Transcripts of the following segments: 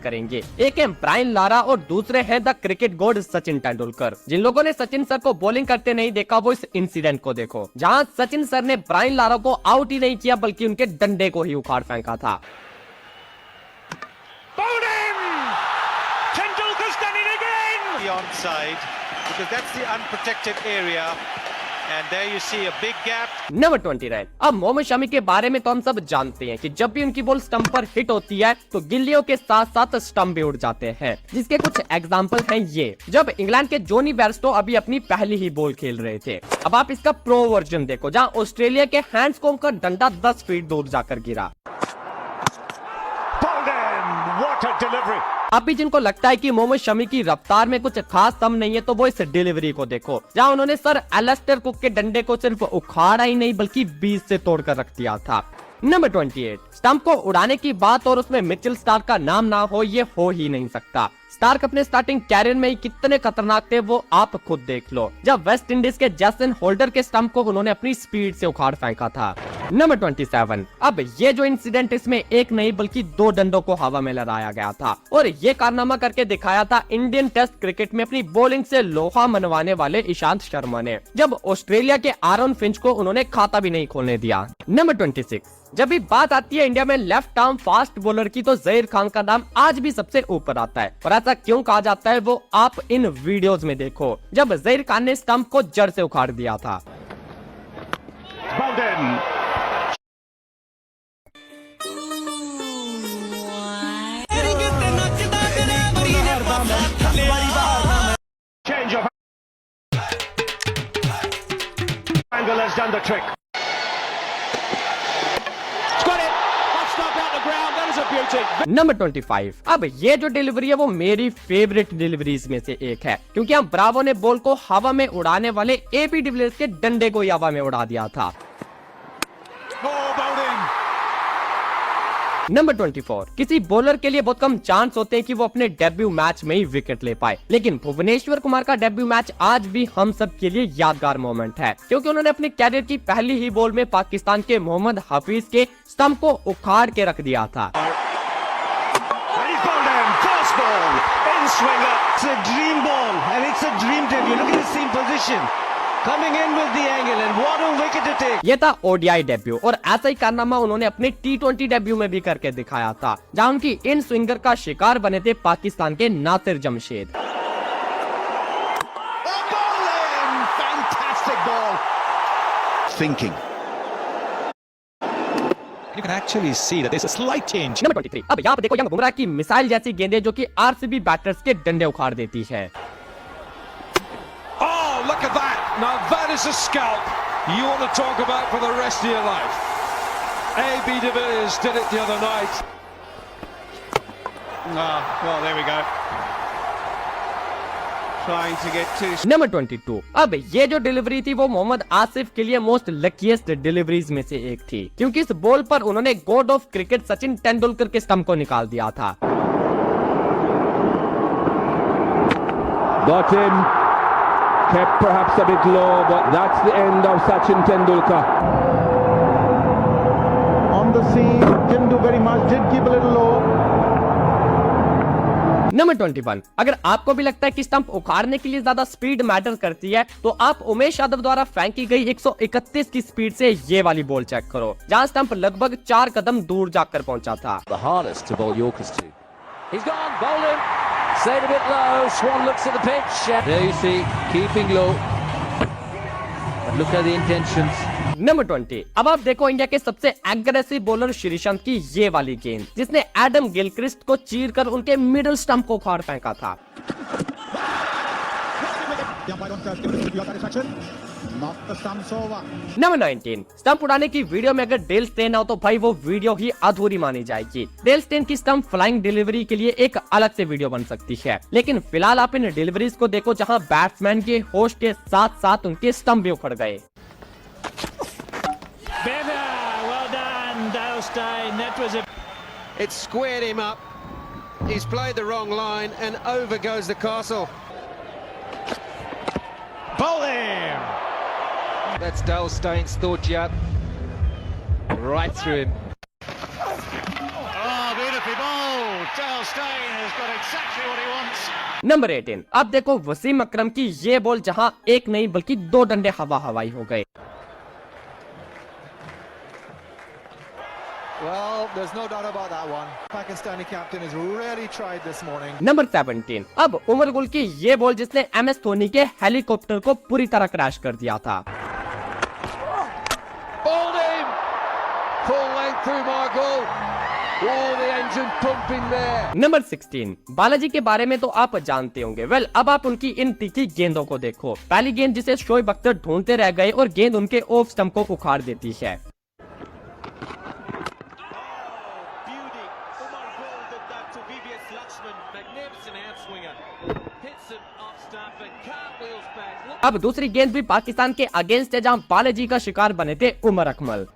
करेंगे। एक है ब्रायन लारा और दूसरे हैं the cricket god Sachin Tendulkar. जिन लोगों ने सचिन सर को बॉलिंग करते नहीं देखा वो इस इंसिडेंट को देखो, जहां सचिन सर ने ब्रायन लारा को आउट ही नहीं किया बल्कि उनके डंडे को ही उखाड़ फेंका था। नंबर 29। अब मोहम्मद शमी के बारे में तो हम सब जानते हैं कि जब भी उनकी बॉल स्टंप पर हिट होती है तो गिल्लियों के साथ साथ स्टंप भी उड़ जाते हैं, जिसके कुछ एग्जांपल हैं ये। जब इंग्लैंड के जोनी बेयरस्टो अभी अपनी पहली ही बॉल खेल रहे थे। अब आप इसका प्रो वर्जन देखो, जहां ऑस्ट्रेलिया के हैंड्सकॉम्ब का डंडा 10 फीट दूर जाकर गिरा। अभी जिनको लगता है कि मोहम्मद शमी की रफ्तार में कुछ खास दम नहीं है तो वो इस डिलीवरी को देखो, जहां उन्होंने सर एलिस्टर कुक के डंडे को सिर्फ उखाड़ा ही नहीं बल्कि बीच से तोड़कर रख दिया था। नंबर 28। स्टंप को उड़ाने की बात और उसमें मिचेल स्टार्क का नाम ना हो ये हो ही नहीं सकता। स्टार्क अपने स्टार्टिंग कैरियर में ही कितने खतरनाक थे वो आप खुद देख लो, जब वेस्ट इंडीज के जैसन होल्डर के स्टंप को उन्होंने अपनी स्पीड से उखाड़ फेंका था। नंबर 27। अब ये जो इंसिडेंट, इसमें एक नहीं बल्कि 2 डंडों को हवा में लहराया गया था और ये कारनामा करके दिखाया था इंडियन टेस्ट क्रिकेट में अपनी बॉलिंग से लोहा मनवाने वाले ईशांत शर्मा ने, जब ऑस्ट्रेलिया के आरन फिंच को उन्होंने खाता भी नहीं खोलने दिया। नंबर 26। जब भी बात आती है इंडिया में लेफ्ट आर्म फास्ट बॉलर की तो जहीर खान का नाम आज भी सबसे ऊपर आता है। और ऐसा क्यों कहा जाता है वो आप इन वीडियोस में देखो, जब जहीर खान ने स्टंप को जड़ से उखाड़ दिया था। नंबर 25। अब ये जो डिलीवरी है वो मेरी फेवरेट डिलीवरीज में से एक है, क्योंकि हम ब्रावो ने बॉल को हवा में उड़ाने वाले एबी डिविलियर्स के डंडे को ही हवा में उड़ा दिया था। नंबर 24। किसी बॉलर के लिए बहुत कम चांस होते हैं कि वो अपने डेब्यू मैच में ही विकेट ले पाए, लेकिन भुवनेश्वर कुमार का डेब्यू मैच आज भी हम सब के लिए यादगार मोमेंट है, क्योंकि उन्होंने अपने कैरियर की पहली ही बॉल में पाकिस्तान के मोहम्मद हफीज के स्टंप को उखाड़ के रख दिया था। ये था ओडीआई डेब्यू और ऐसा ही कारनामा उन्होंने अपने टी20 डेब्यू में भी करके दिखाया था, जहां उनकी इन स्विंगर का शिकार बने थे पाकिस्तान के Nasir Jamshed. You can actually see that there's a slight change. Number 23। अब यहाँ पे देखो यंग बुमराह की मिसाइल जैसी गेंदें जो कि आरसीबी बैटर्स के डंडे उखाड़ देती है। Oh, look at that! Now that is a scalp you want to talk about for the rest of your life. A.B. de Villiers did it the other night. Well, there we go. Number 22। अब ये जो delivery थी वो मोहम्मद आसिफ के लिए most luckiest deliveries में से एक थी, क्योंकि इस बॉल पर उन्होंने God of cricket Sachin Tendulkar के स्टंप को निकाल दिया था। Got him, kept perhaps a bit low, but that's the end of Sachin Tendulkar. On the scene, didn't do very much, did keep a little low. Number 21। अगर आपको भी लगता है कि स्टंप उखाड़ने के लिए ज्यादा स्पीड मैटर करती है तो आप उमेश यादव द्वारा फेंकी गई 131 की स्पीड से ये वाली बॉल चेक करो, जहां स्टंप लगभग 4 कदम दूर जाकर पहुंचा था। The hardest to bowl Yorkers to. He's gone, bowled him, stayed a bit low. Swan looks at the pitch. There you see, keeping low. But look at the intentions. Number 20। अब आप देखो India के सबसे aggressive bowler Sreesanth की ये वाली गेंद, जिसने एडम गिलक्रिस्ट को चीरकर उनके मिडिल स्टंप को उखाड़ फेंका था। नंबर 19। स्टंप उड़ाने की वीडियो में अगर डेल स्टेन हो तो भाई वो वीडियो ही अधूरी मानी जाएगी। डेल स्टेन की स्टंप फ्लाइंग डिलीवरी के लिए एक अलग से वीडियो बन सकती है, लेकिन फिलहाल आप इन डिलीवरीज को देखो जहां बैट्समैन के होश के साथ साथ उनके स्टंप भी उखड़ गए। Well done, Dale Steyn. That was a... It squared him up. He's played the wrong line and over goes the castle. Bowl him! That's Dale Steyn's thought jab. Right through him. Oh, beautifully bowled. Dale Steyn has got exactly what he wants. Number 18। अब देखो वसीम अकरम की ये ball जहां एक नहीं बल्कि 2 डंडे हवा हवाई हो गए। Well, there's no doubt about that one. Pakistani captain has really tried this morning. Number 17। अब उमर गुल की ये बॉल जिसने MS धोनी के हेलीकॉप्टर को पूरी तरह क्रैश कर दिया था। Bowled him! Full length through Michael. Oh, the engine pumping there. Number 16। Balaji के बारे में तो आप जानते होंगे। वेल, अब आप उनकी इन तीखी गेंदों को देखो। पहली गेंद जिसे शोएब अख्तर ढूंढते रह गए और गेंद उनके ऑफ स्टंप को उखाड़ देती है। अब दूसरी गेंद भी पाकिस्तान के अगेंस्ट है जहां बालाजी का शिकार बने थे उमर अकमल।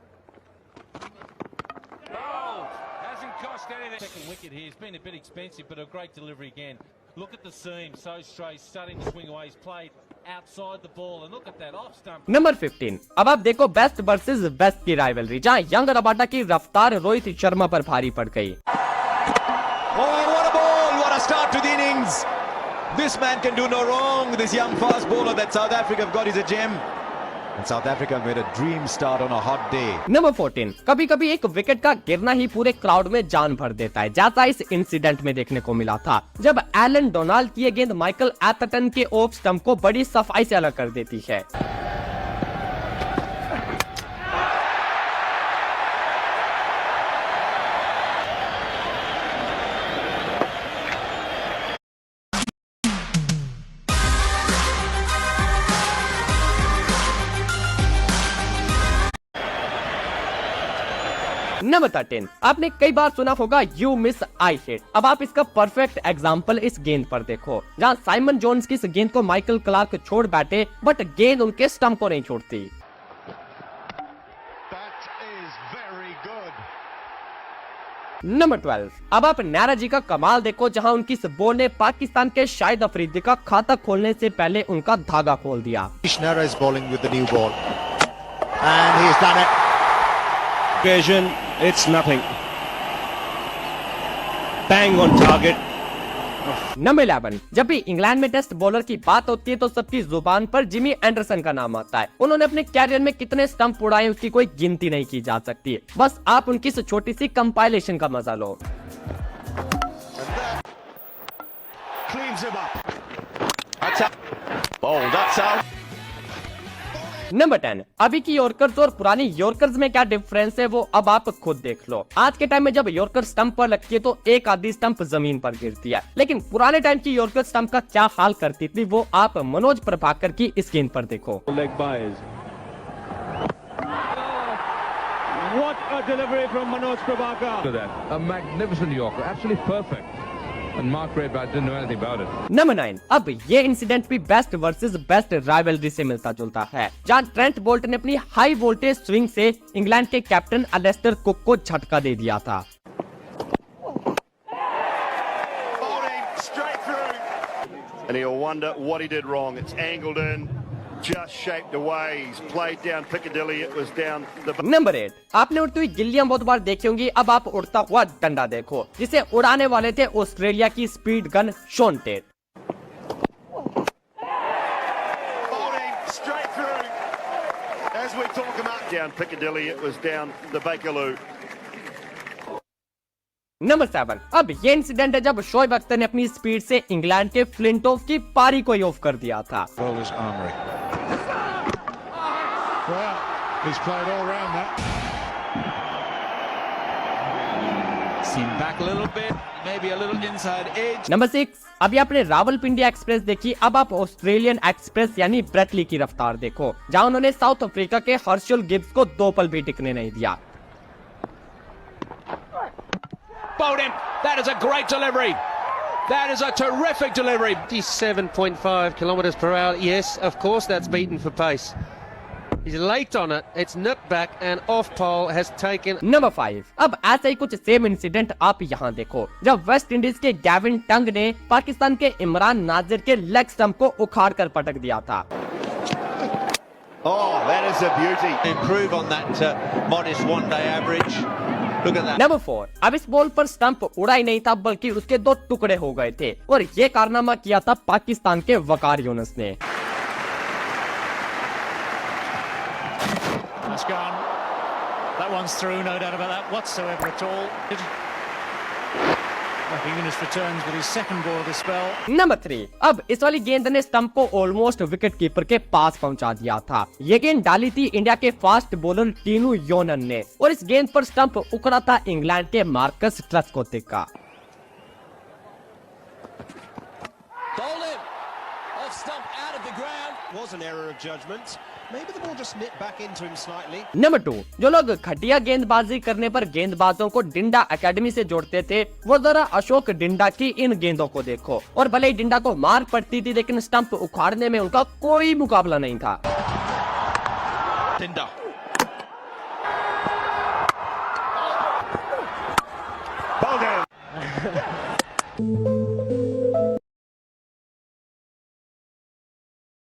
नंबर 15। अब आप देखो बेस्ट वर्सेस बेस्ट की राइवलरी जहां यंग रबाडा की रफ्तार रोहित शर्मा पर भारी पड़ गई। This man can do no wrong. This young fast bowler that South Africa have got is a gem. And South Africa have made a dream start on a hot day. Number 14। कभी कभी एक wicket का गिरना ही पूरे crowd में जान भर देता है, जैसा इस इंसिडेंट में देखने को मिला था जब एलन डोनाल्ड की ये गेंद माइकल एथरटन के ऑफ स्टंप को बड़ी सफाई से अलग कर देती है। नंबर 13। आपने कई बार सुना होगा यू मिस आई हिट। अब आप इसका परफेक्ट एग्जांपल इस गेंद पर देखो जहां साइमन जोन्स की इस गेंद को माइकल क्लार्क छोड़ बैठे बट गेंद उनके स्टंप को नहीं छोड़ती। नंबर 12। अब आप नैरा जी का कमाल देखो जहां उनकी इस बॉल ने पाकिस्तान के शाहिद अफरीदी का खाता खोलने से पहले उनका धागा खोल दिया। Nara is bowling with the new ball. And he's done it. Occasion, it's nothing. Bang on target. Number 11। जब भी इंग्लैंड में टेस्ट बॉलर की बात होती है तो सबकी जुबान पर जिमी एंडरसन का नाम आता है। उन्होंने अपने कैरियर में कितने स्टंप उड़ाए उसकी कोई गिनती नहीं की जा सकती। बस आप उनकी इस छोटी सी कंपाइलेशन का मजा लो। नंबर 10। अभी की यॉर्कर्स और पुरानी यॉर्कर्स में क्या डिफरेंस है वो अब आप खुद देख लो। आज के टाइम में जब यॉर्कर स्टंप पर लगती है तो एक आधी स्टंप जमीन पर गिरती है, लेकिन पुराने टाइम की यॉर्कर स्टंप का क्या हाल करती थी वो आप मनोज प्रभाकर की इस गेंद पर देखो। What a delivery from Manoj Prabhakar. A magnificent Yorker, absolutely perfect. And Mark Redback didn't know anything about it. Number 9। अब ये इंसिडेंट भी बेस्ट वर्सेस बेस्ट राइवलरी से मिलता जुलता है जहां ट्रेंट बोल्ट ने अपनी हाई वोल्टेज स्विंग से इंग्लैंड के कैप्टन अलेस्टर कुक को झटका दे दिया था। And he'll wonder what he did wrong. It's angled in, just shaped away. He's played down Piccadilly. It was down the. Number 8। आपने उड़ती हुई गिल्लियां बहुत बार देखी होंगी। अब आप उड़ता हुआ डंडा देखो जिसे उड़ाने वाले थे ऑस्ट्रेलिया की speed gun Shaun Tait. Straight through. As we talk about down Piccadilly, it was down the Bakerloo. Number 7। अब ये इंसिडेंट है जब शोएब अख्तर ने अपनी स्पीड से इंग्लैंड के फ्लिंटॉफ की पारी को ही ऑफ कर दिया था। नंबर 6। अभी आपने रावलपिंडी एक्सप्रेस देखी, अब आप ऑस्ट्रेलियन एक्सप्रेस यानी ब्रेटली की रफ्तार देखो जहां उन्होंने साउथ अफ्रीका के हर्शल गिब्स को 2 पल भी टिकने नहीं दिया। Bowled him. That is a great delivery. That is a terrific delivery. 57.5 kilometres per hour. Yes, of course that's beaten for pace. He's late on it. It's nipped back and off pole has taken. Number 5। अब ऐसा ही कुछ same incident आप यहाँ देखो जब West Indies के Gavin टंग ने पाकिस्तान के इमरान नाजिर के लेग स्टंप को उखाड़ कर पटक दिया था। Oh, that is a beauty. Improve on that modest one-day average. Look at that. Number 4, अब इस बॉल पर स्टंप उड़ा ही नहीं था बल्कि उसके 2 टुकड़े हो गए थे और ये कारनामा किया था पाकिस्तान के वकार यूनुस ने। That's gone. That one's through, no doubt about that whatsoever at all. Yunus returns with his second ball of the spell. Number 3, अब इस वाली गेंद ने स्टंप को ऑलमोस्ट विकेट कीपर के पास पहुंचा दिया था। ये गेंद डाली थी इंडिया के फास्ट बॉलर टीनू योनन ने और इस गेंद पर स्टंप उखड़ा था इंग्लैंड के मार्कस ट्रस्कोथिक का। नंबर 2, जो लोग खटिया गेंदबाजी करने पर गेंदबाजों को डिंडा एकेडमी से जोड़ते थे वो जरा अशोक डिंडा की इन गेंदों को देखो। और भले ही डिंडा को मार पड़ती थी लेकिन स्टंप उखाड़ने में उनका कोई मुकाबला नहीं था। Dinda.